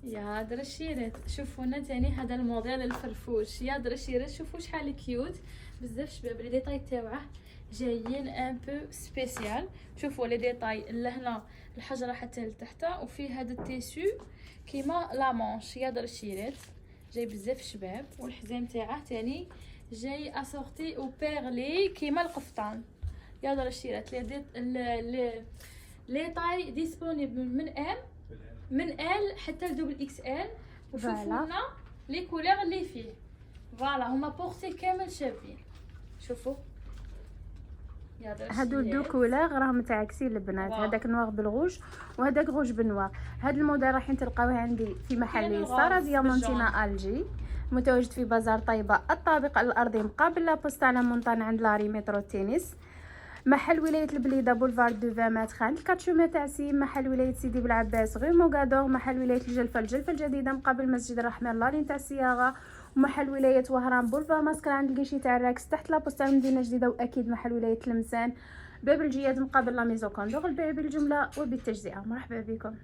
يا درشيرات شوفوا لنا تاني هذا الموديل الفرفوش. يا درشيرات شوفوا شحال كيوت، بزاف شباب. لي ديتاي تاوعه جايين ان بو سبيسيال. شوفوا لي ديتاي لهنا الحجره حتى لتحت، وفيه هذا التيسو كيما لا مانش. يا درشيرات جاي بزاف شباب، والحزام تاعه تاني جاي اسورتي او بيرلي كيما القفطان. يا درشيرات لي طاي ديسپونيبل من ال حتى لدوبل اكس ال. وشوفوا لنا لي كولور اللي فيه، فوالا هما بورتي كامل شابين. شوفوا هادو دو كولور راهم متعاكسين البنات، هذاك نوار بالغوج وهذاك غوج بالنوار. هاد الموديل رايحين تلقاوه عندي في محل سارة ديامونتينا الجي، متواجد في بازار طيبة الطابق الارضي مقابل لابوستانا مونطان عند لاري مترو التنس. محل ولاية البليدة بولفار دو 20 متر عند الكاتشومة تاع سيم. محل ولاية سيدي بلعباس غير موغادور. محل ولاية الجلفة الجديدة مقابل مسجد الرحمن لالين تاع السيارة. ومحل ولاية وهران بولفار ماسكر عند الكيشي تاع الراكس تحت لابوستال مدينة جديدة. واكيد محل ولاية تلمسان باب الجياد مقابل لا ميزو كوندور. البيع بالجملة وبالتجزئة. مرحبا بكم.